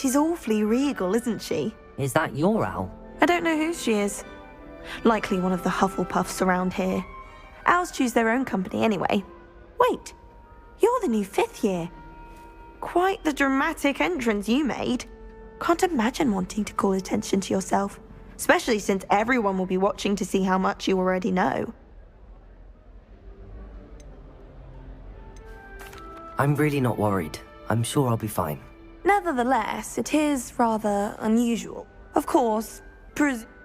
She's awfully regal, isn't she? Is that your owl? I don't know who she is. Likely one of the Hufflepuffs around here. Owls choose their own company anyway. Wait, you're the new 5th year. Quite the dramatic entrance you made. Can't imagine wanting to call attention to yourself, especially since everyone will be watching to see how much you already know. I'm really not worried. I'm sure I'll be fine. Nevertheless, it is rather unusual. Of course,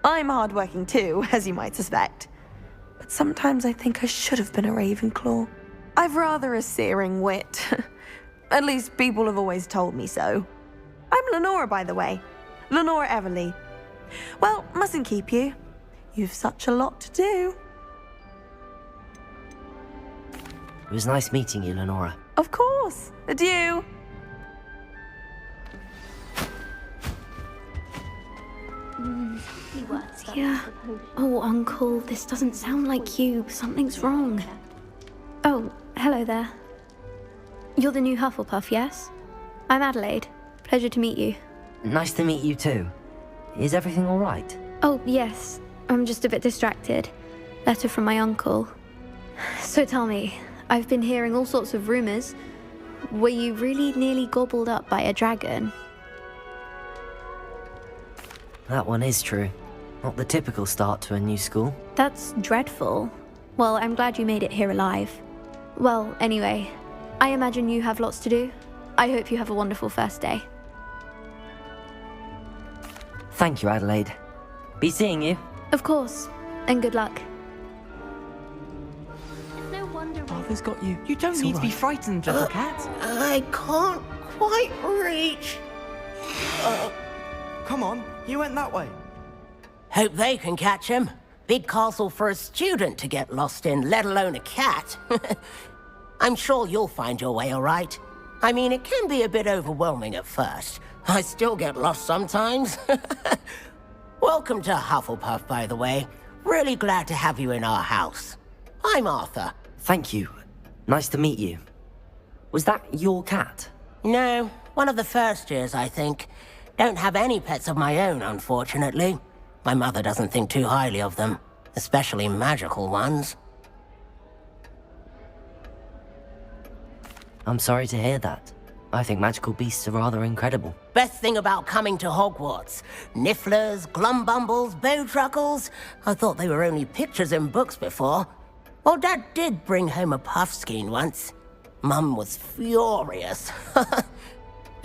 I'm hardworking too, as you might suspect. But sometimes I think I should have been a Ravenclaw. I've rather a searing wit. At least people have always told me so. I'm Lenora, by the way. Lenora Everly. Well, mustn't keep you. You've such a lot to do. It was nice meeting you, Lenora. Of course. Adieu. Yeah. Oh, Uncle, this doesn't sound like you. Something's wrong. Oh, hello there. You're the new Hufflepuff, yes? I'm Adelaide. Pleasure to meet you. Nice to meet you too. Is everything all right? Oh, yes. I'm just a bit distracted. Letter from my uncle. So tell me, I've been hearing all sorts of rumors. Were you really nearly gobbled up by a dragon? That one is true. Not the typical start to a new school. That's dreadful. Well, I'm glad you made it here alive. Well, anyway, I imagine you have lots to do. I hope you have a wonderful first day. Thank you, Adelaide. Be seeing you. Of course, and good luck. Arthur's got you. You don't need to be frightened, little cat. I can't quite reach. Come on, you went that way. Hope they can catch him. Big castle for a student to get lost in, let alone a cat. I'm sure you'll find your way all right. I mean, it can be a bit overwhelming at first. I still get lost sometimes. Welcome to Hufflepuff, by the way. Really glad to have you in our house. I'm Arthur. Thank you. Nice to meet you. Was that your cat? No, one of the first years, I think. Don't have any pets of my own, unfortunately. My mother doesn't think too highly of them, especially magical ones. I'm sorry to hear that. I think magical beasts are rather incredible. Best thing about coming to Hogwarts. Nifflers, Glumbumbles, Bowtruckles. I thought they were only pictures in books before. Well, Dad did bring home a puffskein once. Mum was furious.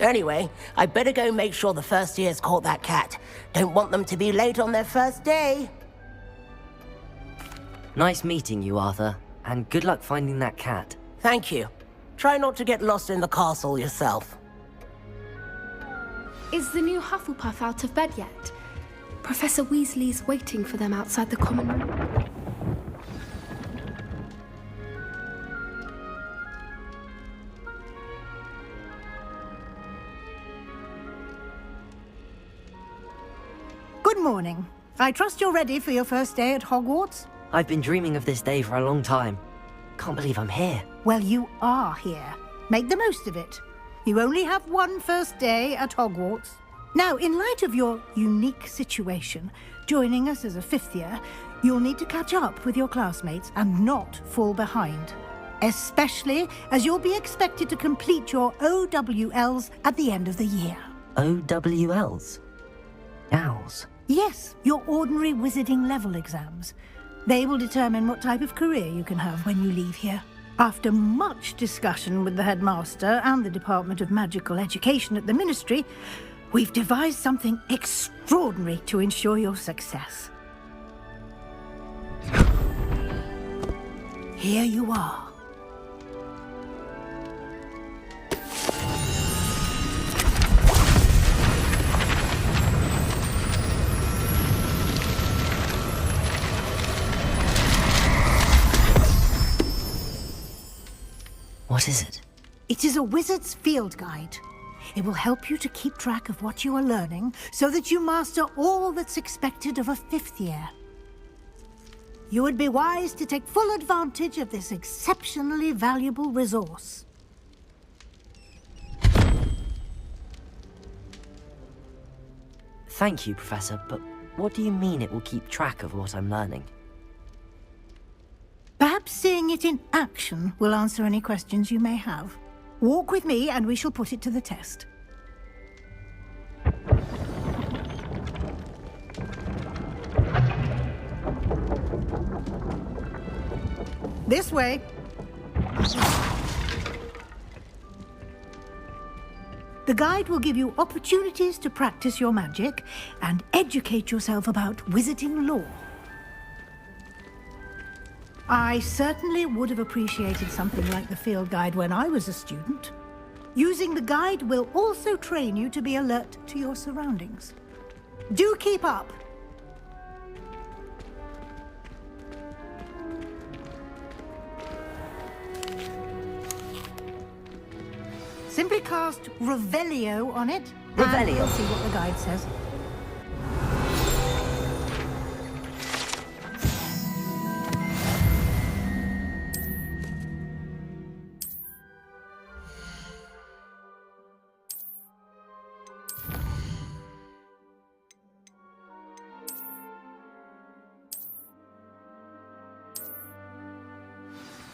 Anyway, I better go make sure the first years caught that cat. Don't want them to be late on their first day. Nice meeting you, Arthur. And good luck finding that cat. Thank you. Try not to get lost in the castle yourself. Is the new Hufflepuff out of bed yet? Professor Weasley's waiting for them outside the common room. Good morning. I trust you're ready for your first day at Hogwarts? I've been dreaming of this day for a long time. Can't believe I'm here. Well, you are here. Make the most of it. You only have one first day at Hogwarts. Now, in light of your unique situation, joining us as a 5th year, you'll need to catch up with your classmates and not fall behind. Especially as you'll be expected to complete your OWLs at the end of the year. OWLs? Owls? Yes, your ordinary wizarding level exams. They will determine what type of career you can have when you leave here. After much discussion with the headmaster and the Department of Magical Education at the Ministry, we've devised something extraordinary to ensure your success. Here you are. What is it? It is a wizard's field guide. It will help you to keep track of what you are learning so that you master all that's expected of a 5th year. You would be wise to take full advantage of this exceptionally valuable resource. Thank you, Professor, but what do you mean it will keep track of what I'm learning? Perhaps seeing it in action will answer any questions you may have. Walk with me and we shall put it to the test. This way. The guide will give you opportunities to practice your magic and educate yourself about wizarding lore. I certainly would have appreciated something like the field guide when I was a student. Using the guide will also train you to be alert to your surroundings. Do keep up! Simply cast Revelio on it. Revelio? And we'll see what the guide says.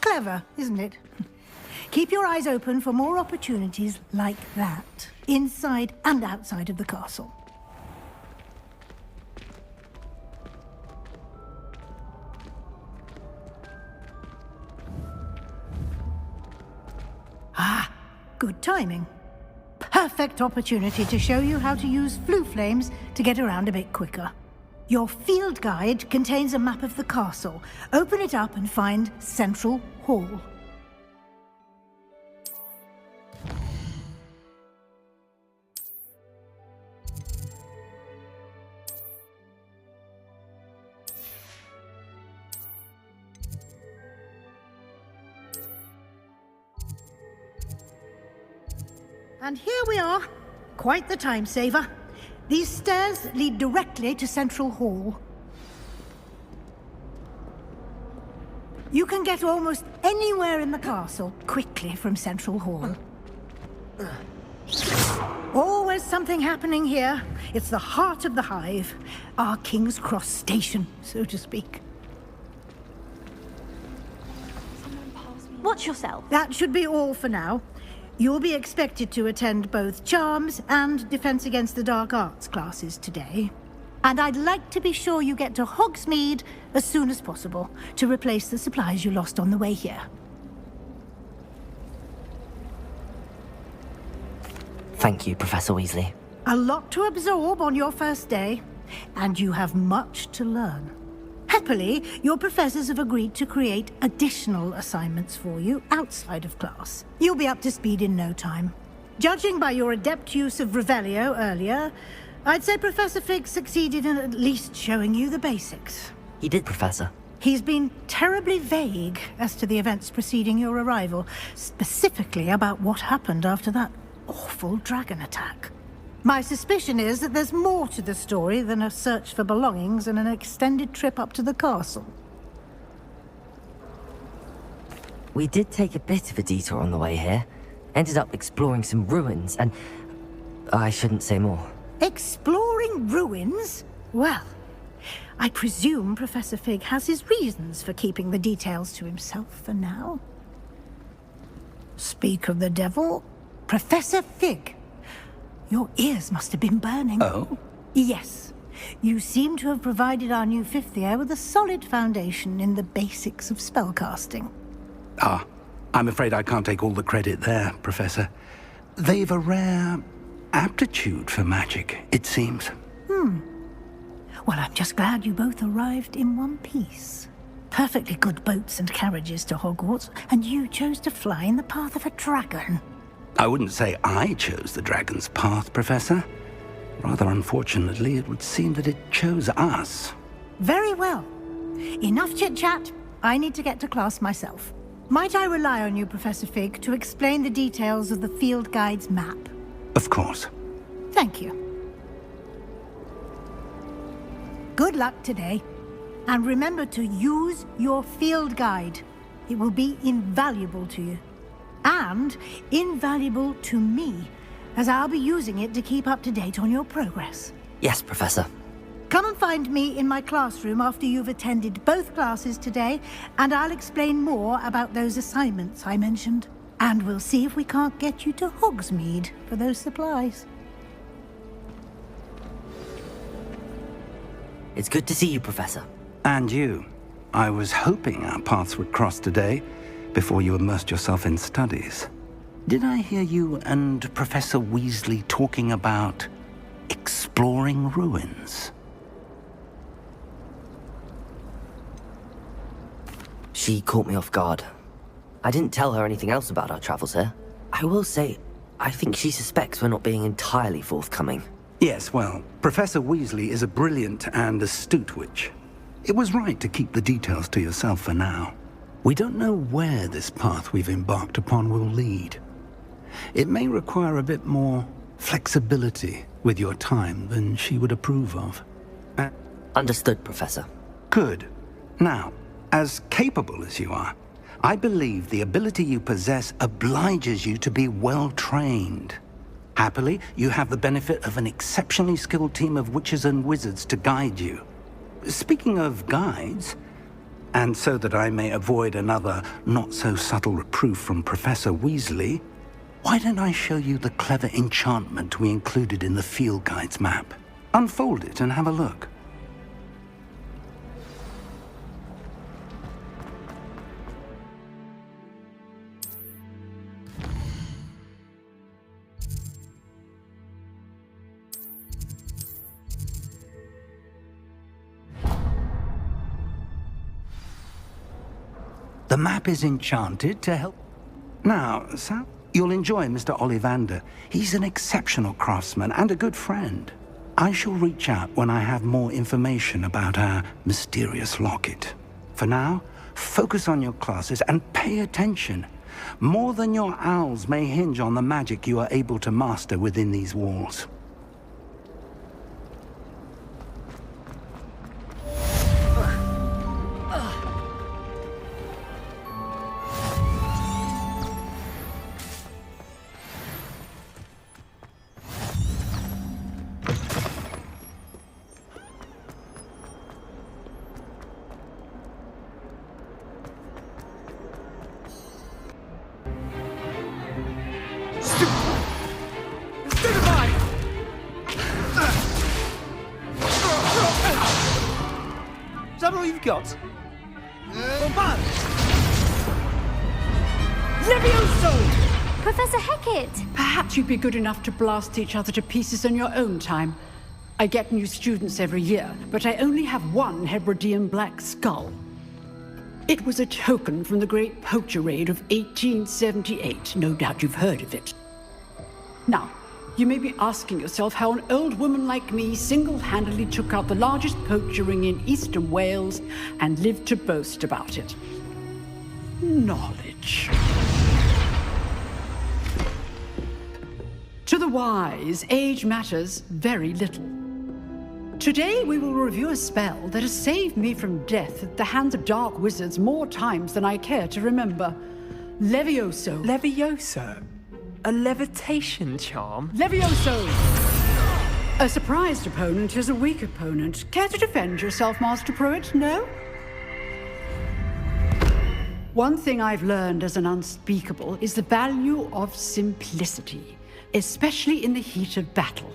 Clever, isn't it? Keep your eyes open for more opportunities like that, inside and outside of the castle. Ah, good timing. Perfect opportunity to show you how to use flue flames to get around a bit quicker. Your field guide contains a map of the castle. Open it up and find Central Hall. And here we are. Quite the time saver. These stairs lead directly to Central Hall. You can get almost anywhere in the castle quickly from Central Hall. Always something happening here. It's the heart of the hive. Our King's Cross station, so to speak. Watch yourself. That should be all for now. You'll be expected to attend both Charms and Defense Against the Dark Arts classes today. And I'd like to be sure you get to Hogsmeade as soon as possible to replace the supplies you lost on the way here. Thank you, Professor Weasley. A lot to absorb on your first day, and you have much to learn. Happily, your professors have agreed to create additional assignments for you outside of class. You'll be up to speed in no time. Judging by your adept use of Revelio earlier, I'd say Professor Fig succeeded in at least showing you the basics. He did, Professor. He's been terribly vague as to the events preceding your arrival, specifically about what happened after that awful dragon attack. My suspicion is that there's more to the story than a search for belongings and an extended trip up to the castle. We did take a bit of a detour on the way here. Ended up exploring some ruins and... I shouldn't say more. Exploring ruins? Well, I presume Professor Fig has his reasons for keeping the details to himself for now. Speak of the devil, Professor Fig. Your ears must have been burning. Oh? Yes. You seem to have provided our new fifth year with a solid foundation in the basics of spellcasting. Ah, I'm afraid I can't take all the credit there, Professor. They've a rare aptitude for magic, it seems. Well, I'm just glad you both arrived in one piece. Perfectly good boats and carriages to Hogwarts, and you chose to fly in the path of a dragon. I wouldn't say I chose the dragon's path, Professor. Rather unfortunately, it would seem that it chose us. Very well. Enough chit-chat. I need to get to class myself. Might I rely on you, Professor Fig, to explain the details of the field guide's map? Of course. Thank you. Good luck today. And remember to use your field guide. It will be invaluable to you. And invaluable to me, as I'll be using it to keep up to date on your progress. Yes, Professor. Come and find me in my classroom after you've attended both classes today, and I'll explain more about those assignments I mentioned. And we'll see if we can't get you to Hogsmeade for those supplies. It's good to see you, Professor. And you. I was hoping our paths would cross today, before you immersed yourself in studies. Did I hear you and Professor Weasley talking about exploring ruins? She caught me off guard. I didn't tell her anything else about our travels here. I will say, I think she suspects we're not being entirely forthcoming. Yes, well, Professor Weasley is a brilliant and astute witch. It was right to keep the details to yourself for now. We don't know where this path we've embarked upon will lead. It may require a bit more flexibility with your time than she would approve of. Understood, Professor. Good. Now, as capable as you are, I believe the ability you possess obliges you to be well-trained. Happily, you have the benefit of an exceptionally skilled team of witches and wizards to guide you. Speaking of guides, and so that I may avoid another not-so-subtle reproof from Professor Weasley, why don't I show you the clever enchantment we included in the field guide's map? Unfold it and have a look. The map is enchanted to help. Now, Sam, you'll enjoy Mr. Ollivander. He's an exceptional craftsman and a good friend. I shall reach out when I have more information about our mysterious locket. For now, focus on your classes and pay attention. More than your owls may hinge on the magic you are able to master within these walls. Is that all you've got? Bombard! Levioso! Professor Hecat! Perhaps you'd be good enough to blast each other to pieces in your own time. I get new students every year, but I only have one Hebridean black skull. It was a token from the Great Poacher Raid of 1878. No doubt you've heard of it. Now, you may be asking yourself how an old woman like me single-handedly took out the largest poacher ring in eastern Wales and lived to boast about it. Knowledge. To the wise, age matters very little. Today we will review a spell that has saved me from death at the hands of dark wizards more times than I care to remember. Levioso. Levioso? A levitation charm? Levioso! A surprised opponent is a weak opponent. Care to defend yourself, Master Pruitt? No? One thing I've learned as an unspeakable is the value of simplicity, especially in the heat of battle.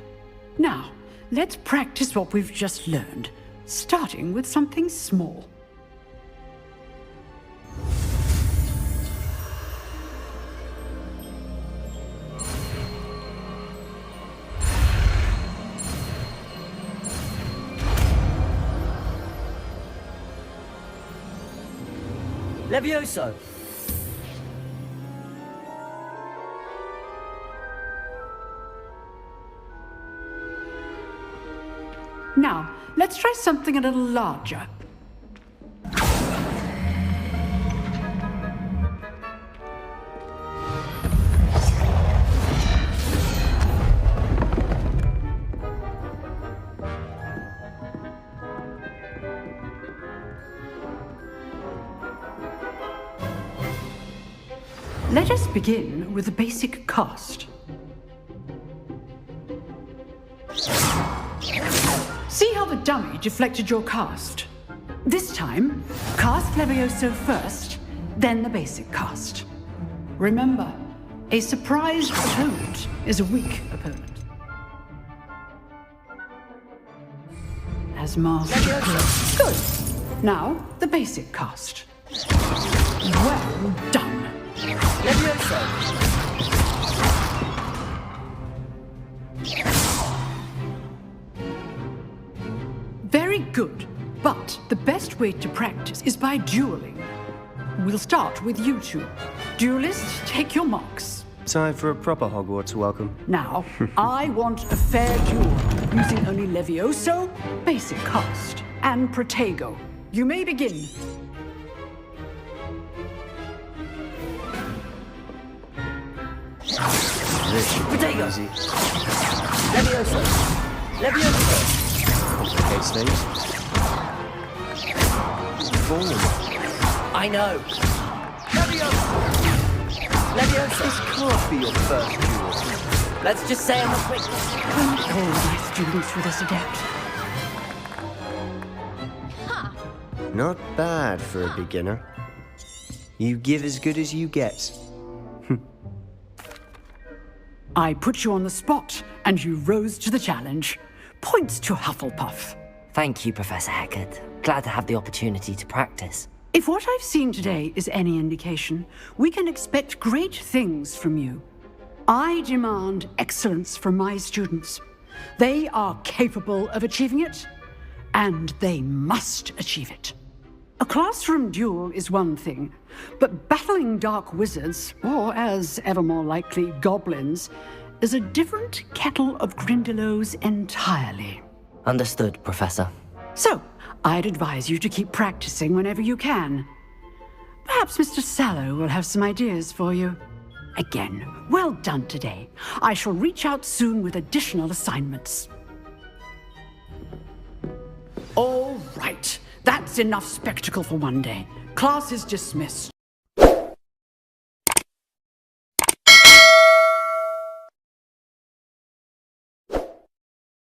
Now, let's practice what we've just learned, starting with something small. Levioso! Now, let's try something a little larger. Let us begin with the basic cast. See how the dummy deflected your cast? This time, cast Levioso first, then the basic cast. Remember, a surprised opponent is a weak opponent. As master. Good. Now, the basic cast. Well done. Levioso! Very good. But the best way to practice is by dueling. We'll start with you two. Duelists, take your marks. Time for a proper Hogwarts welcome. Now, I want a fair duel, using only Levioso, basic cast, and Protego. You may begin. Protego! Easy. Levioso! Levioso! Complicate things. Form. I know. Levioso! Levioso! This can't be your first duel. Let's just say I'm a quick... Don't all my students with this adept. Not bad for a beginner. You give as good as you get. I put you on the spot, and you rose to the challenge. Points to Hufflepuff. Thank you, Professor Heckard. Glad to have the opportunity to practice. If what I've seen today is any indication, we can expect great things from you. I demand excellence from my students. They are capable of achieving it, and they must achieve it. A classroom duel is one thing, but battling dark wizards, or as ever more likely, goblins, is a different kettle of Grindylows entirely. Understood, Professor. So, I'd advise you to keep practicing whenever you can. Perhaps Mr. Sallow will have some ideas for you. Again, well done today. I shall reach out soon with additional assignments. All right. That's enough spectacle for one day. Class is dismissed.